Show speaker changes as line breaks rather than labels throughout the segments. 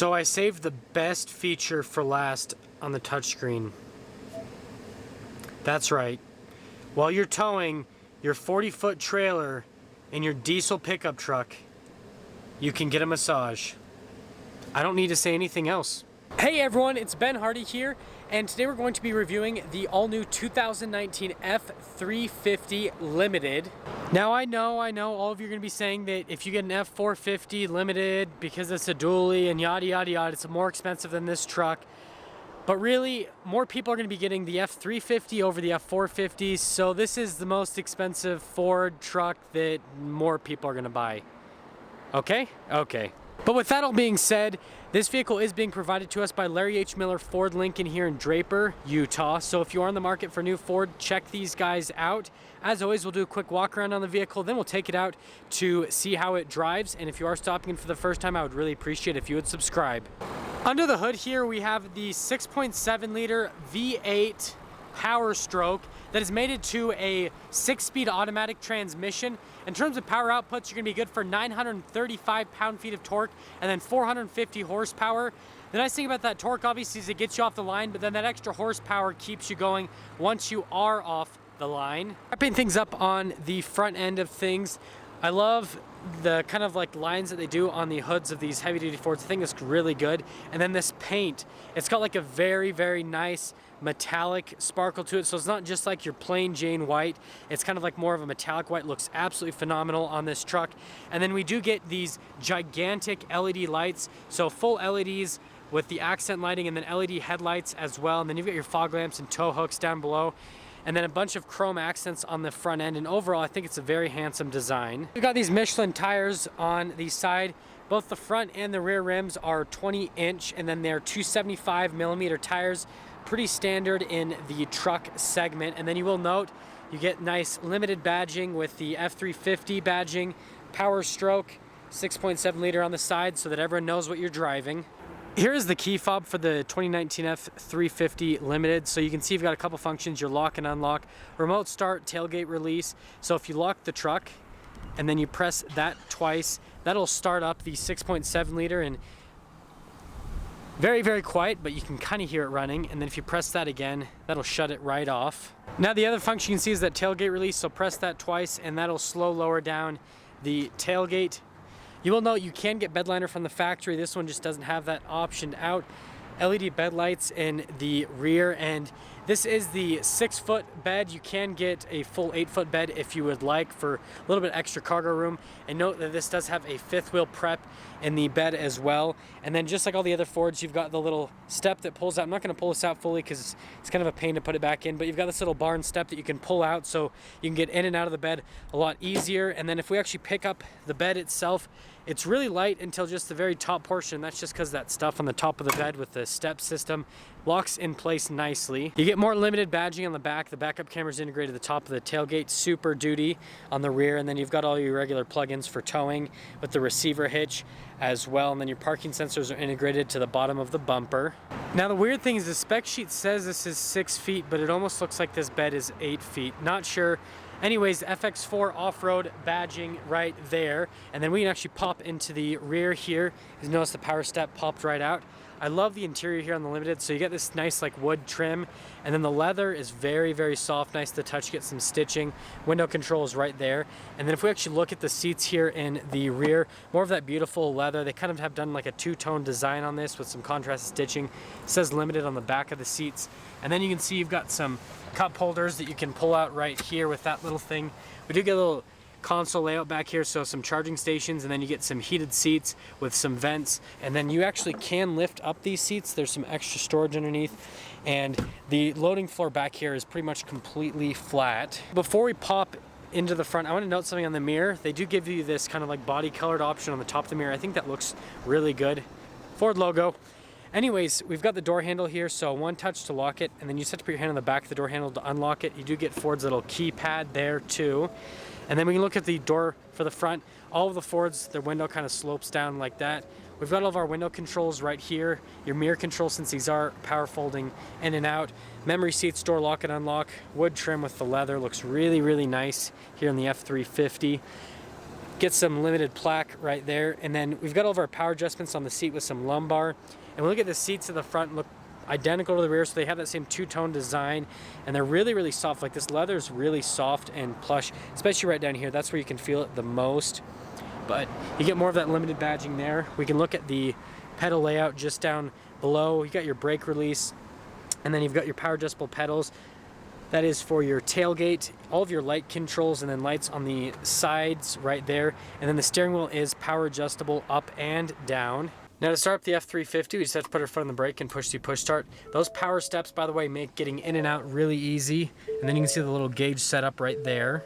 So I saved the best feature for last on the touchscreen. That's right. While you're towing your 40-foot trailer in your diesel pickup truck, you can get a massage. I don't need to say anything else. Hey everyone, it's Ben Hardy here, and today we're going to be reviewing the all-new 2019 F-350 Limited. Now I know all of you are going to be saying that if you get an F-450 Limited because it's a dually and yada yada yada, it's more expensive than this truck. But really, more people are going to be getting the F-350 over the F-450, so this is the most expensive Ford truck that more people are going to buy. Okay? Okay. But with that all being said, this vehicle is being provided to us by Larry H. Miller Ford Lincoln here in Draper, Utah. So if you are on the market for new Ford, check these guys out. As always, we'll do a quick walk around on the vehicle, then we'll take it out to see how it drives. And if you are stopping in for the first time, I would really appreciate it if you would subscribe. Under the hood here, we have the 6.7 liter V8 Power Stroke that is mated to a 6-speed automatic transmission. In terms of power outputs, you're going to be good for 935 pound-feet of torque and then 450 horsepower. The nice thing about that torque, obviously, is it gets you off the line, but then that extra horsepower keeps you going once you are off the line. Wrapping things up on the front end of things, I love the kind of like lines that they do on the hoods of these heavy duty Fords. I think it's really good. And then this paint, it's got like a very, very nice metallic sparkle to it. So it's not just like your plain Jane white. It's kind of like more of a metallic white. Looks absolutely phenomenal on this truck. And then we do get these gigantic LED lights. So full LEDs with the accent lighting and then LED headlights as well. And then you've got your fog lamps and tow hooks down below. And then a bunch of chrome accents on the front end, and overall I think it's a very handsome design. We've got these Michelin tires on the side. Both the front and the rear rims are 20-inch, and then they're 275mm tires, pretty standard in the truck segment. And then you will note you get nice limited badging with the F-350 badging, Power Stroke, 6.7 liter on the side so that everyone knows what you're driving. Here is the key fob for the 2019 F-350 Limited. So you can see you've got a couple functions, your lock and unlock, remote start, tailgate release. So if you lock the truck and then you press that twice, that'll start up the 6.7 liter and very, very quiet, but you can kind of hear it running. And then if you press that again, that'll shut it right off. Now the other function you can see is that tailgate release. So press that twice and that'll slow lower down the tailgate. You will note you can get bed liner from the factory. This one just doesn't have that option out. LED bed lights in the rear, and this is the 6-foot bed. You can get a full 8-foot bed if you would like for a little bit extra cargo room. And note that this does have a 5th wheel prep in the bed as well. And then just like all the other Fords, you've got the little step that pulls out. I'm not going to pull this out fully because it's kind of a pain to put it back in, but you've got this little barn step that you can pull out so you can get in and out of the bed a lot easier. And then if we actually pick up the bed itself, it's really light until just the very top portion. That's just because that stuff on the top of the bed with the step system locks in place nicely. You get more limited badging on the back. The backup camera is integrated at the top of the tailgate, Super Duty on the rear, and then you've got all your regular plugins for towing with the receiver hitch as well, and then your parking sensors are integrated to the bottom of the bumper. Now the weird thing is the spec sheet says this is 6 feet, but it almost looks like this bed is 8 feet. Not sure. Anyways, FX4 off-road badging right there. And then we can actually pop into the rear here. You notice the power step popped right out. I love the interior here on the Limited. So you get this nice like wood trim, and then the leather is very, very soft, nice to touch, get some stitching. Window controls right there. And then if we actually look at the seats here in the rear, more of that beautiful leather. They kind of have done like a two-tone design on this with some contrast stitching. It says Limited on the back of the seats. And then you can see you've got some cup holders that you can pull out right here with that little thing. We do get a little console layout back here, so some charging stations, and then you get some heated seats with some vents, and then you actually can lift up these seats. There's some extra storage underneath, and the loading floor back here is pretty much completely flat. Before we pop into the front, I want to note something on the mirror. They do give you this kind of like body colored option on the top of the mirror. I think that looks really good. Ford logo. Anyways, we've got the door handle here, so one touch to lock it, and then you just have to put your hand on the back of the door handle to unlock it. You do get Ford's little keypad there too. And then we can look at the door for the front. All of the Fords, their window kind of slopes down like that. We've got all of our window controls right here. Your mirror control, since these are power folding in and out. Memory seats, door lock and unlock. Wood trim with the leather, looks really, really nice here in the F-350. Get some limited plaque right there. And then we've got all of our power adjustments on the seat with some lumbar. And we look at the seats to the front, look identical to the rear, so they have that same two-tone design, and they're really, really soft. Like, this leather is really soft and plush, especially right down here. That's where you can feel it the most. But you get more of that limited badging there. We can look at the pedal layout just down below. You got your brake release, and then you've got your power adjustable pedals. That is for your tailgate, all of your light controls, and then lights on the sides right there. And then the steering wheel is power adjustable up and down. Now to start up the F-350, we just have to put our foot on the brake and push the push start. Those power steps, by the way, make getting in and out really easy. And then you can see the little gauge setup right there.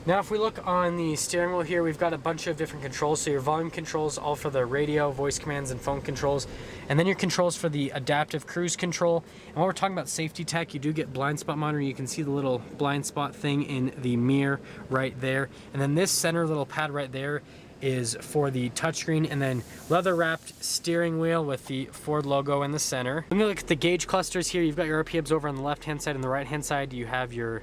Now if we look on the steering wheel here, we've got a bunch of different controls. So your volume controls, all for the radio, voice commands, and phone controls. And then your controls for the adaptive cruise control. And while we're talking about safety tech, you do get blind spot monitoring. You can see the little blind spot thing in the mirror right there. And then this center little pad right there is for the touchscreen, and then leather wrapped steering wheel with the Ford logo in the center. When you look at the gauge clusters here, you've got your RPMs over on the left hand side, and the right hand side you have your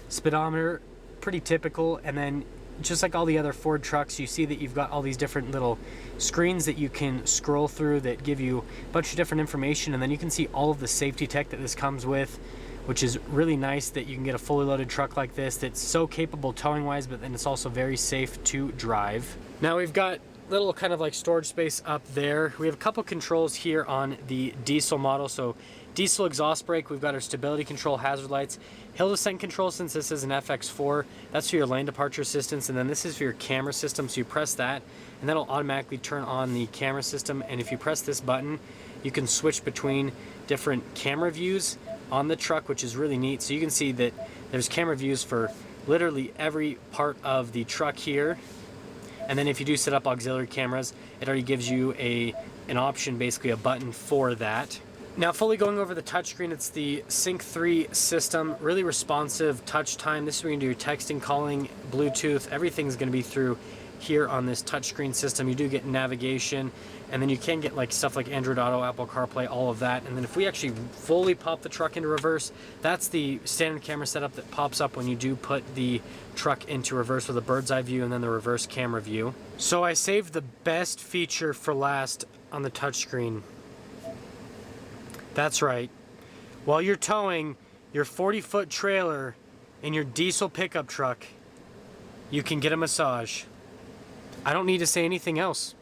speedometer, pretty typical. And then just like all the other Ford trucks, you see that you've got all these different little screens that you can scroll through that give you a bunch of different information, and then you can see all of the safety tech that this comes with, which is really nice that you can get a fully loaded truck like this that's so capable towing wise, but then it's also very safe to drive. Now we've got little kind of like storage space up there. We have a couple controls here on the diesel model. So diesel exhaust brake, we've got our stability control, hazard lights, hill descent control, since this is an FX4, that's for your lane departure assistance, and then this is for your camera system. So you press that and that'll automatically turn on the camera system, and if you press this button you can switch between different camera views on the truck, which is really neat. So you can see that there's camera views for literally every part of the truck here. And then if you do set up auxiliary cameras, it already gives you an option, basically a button for that. Now fully going over the touchscreen, it's the Sync 3 system, really responsive touch time. This is where you can do your texting, calling, Bluetooth, everything's gonna be through here on this touchscreen system. You do get navigation, and then you can get like stuff like Android Auto, Apple CarPlay, all of that. And then if we actually fully pop the truck into reverse, that's the standard camera setup that pops up when you do put the truck into reverse, with a bird's eye view and then the reverse camera view. So I saved the best feature for last on the touchscreen. That's right. While you're towing your 40-foot trailer in your diesel pickup truck, you can get a massage. I don't need to say anything else.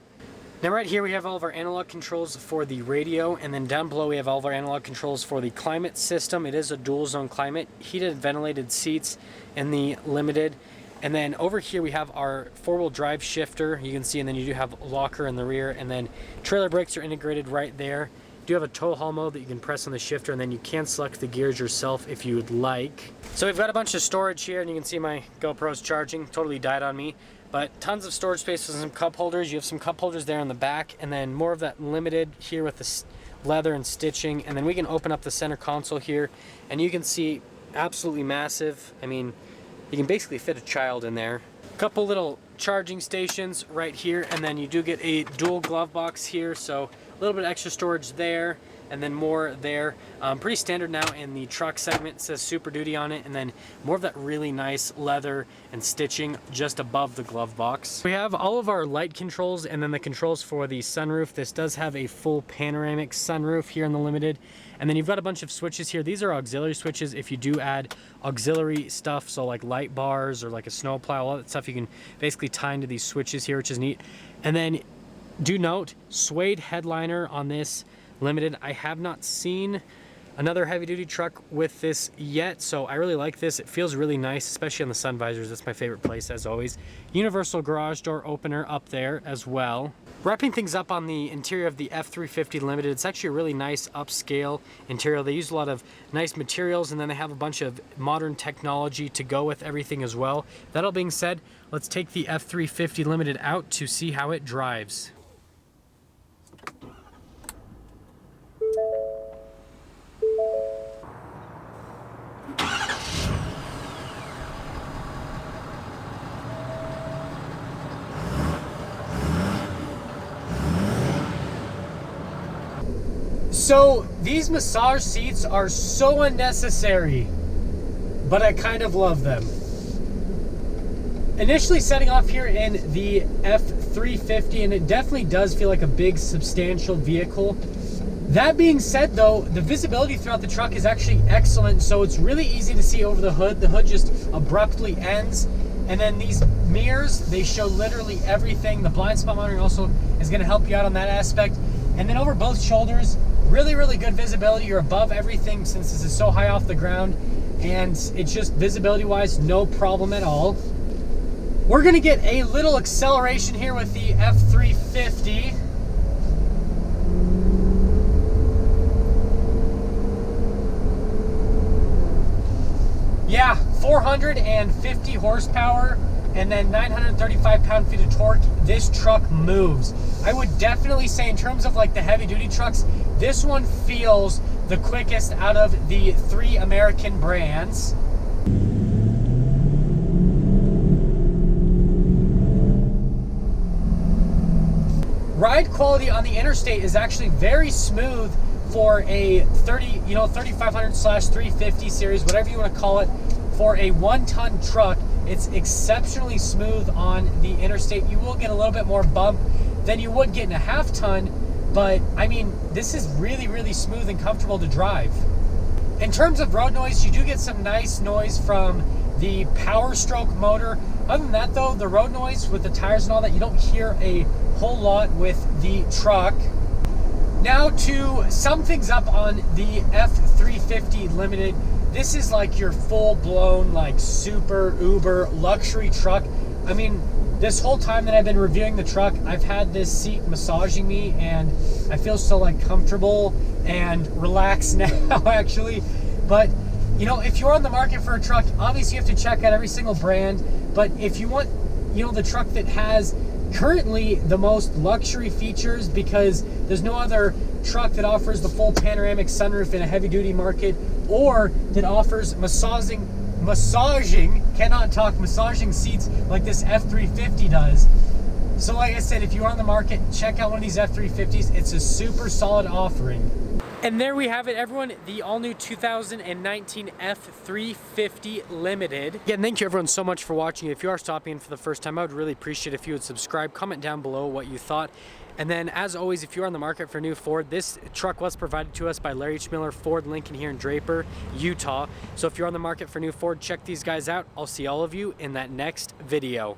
Now right here we have all of our analog controls for the radio, and then down below we have all of our analog controls for the climate system. It is a dual zone climate, heated ventilated seats in the limited. And then over here we have our four-wheel drive shifter, you can see, and then you do have locker in the rear, and then trailer brakes are integrated right there. You do have a tow haul mode that you can press on the shifter, and then you can select the gears yourself if you would like. So we've got a bunch of storage here, and you can see my GoPro's charging, totally died on me. But tons of storage space with some cup holders. You have some cup holders there on the back, and then more of that limited here with the leather and stitching. And then we can open up the center console here, and you can see absolutely massive. I mean, you can basically fit a child in there. Couple little charging stations right here, and then you do get a dual glove box here, so a little bit extra storage there, and then more there. Pretty standard now in the truck segment. It says Super Duty on it, and then more of that really nice leather and stitching just above the glove box. We have all of our light controls, and then the controls for the sunroof. This does have a full panoramic sunroof here in the Limited. And then you've got a bunch of switches here. These are auxiliary switches if you do add auxiliary stuff, so like light bars or like a snow plow, all that stuff you can basically tie into these switches here, which is neat. And then do note, suede headliner on this Limited. I have not seen another heavy duty truck with this yet, so I really like this. It feels really nice, especially on the sun visors. That's my favorite place, as always. Universal garage door opener up there as well. Wrapping things up on the interior of the F-350 Limited, it's actually a really nice upscale interior. They use a lot of nice materials, and then they have a bunch of modern technology to go with everything as well. That all being said, let's take the F-350 Limited out to see how it drives. So these massage seats are so unnecessary, but I kind of love them. Initially setting off here in the F-350, and it definitely does feel like a big, substantial vehicle. That being said though, the visibility throughout the truck is actually excellent, so it's really easy to see over the hood. The hood just abruptly ends, and then these mirrors, they show literally everything. The blind spot monitoring also is going to help you out on that aspect. And then over both shoulders, really, really good visibility. You're above everything since this is so high off the ground, and it's just visibility-wise, no problem at all. We're going to get a little acceleration here with the F-350. Yeah, 450 horsepower and then 935 pound-feet of torque. This truck moves. I would definitely say in terms of like the heavy-duty trucks, this one feels the quickest out of the 3 American brands. Ride quality on the interstate is actually very smooth for a 3500/350 series, whatever you want to call it. For a 1-ton truck, it's exceptionally smooth on the interstate. You will get a little bit more bump than you would get in a 1/2 ton, but I mean, this is really, really smooth and comfortable to drive. In terms of road noise, you do get some nice noise from the Power Stroke motor. Other than that though, the road noise with the tires and all that, you don't hear a whole lot with the truck. Now to sum things up on the F-350 Limited, this is like your full-blown, like super uber luxury truck. I mean, this whole time that I've been reviewing the truck, I've had this seat massaging me, and I feel so like comfortable and relaxed now actually. But you know, if you're on the market for a truck, obviously you have to check out every single brand. But if you want, you know, the truck that has currently the most luxury features, because there's no other truck that offers the full panoramic sunroof in a heavy duty market, or that offers massaging seats like this F-350 does. So like I said, if you're on the market, check out one of these F-350s. It's a super solid offering. And there we have it, everyone, the all-new 2019 F-350 Limited. Again, thank you everyone so much for watching. If you are stopping in for the first time, I would really appreciate if you would subscribe, comment down below what you thought. And then, as always, if you're on the market for a new Ford, this truck was provided to us by Larry H. Miller Ford Lincoln here in Draper, Utah. So if you're on the market for a new Ford, check these guys out. I'll see all of you in that next video.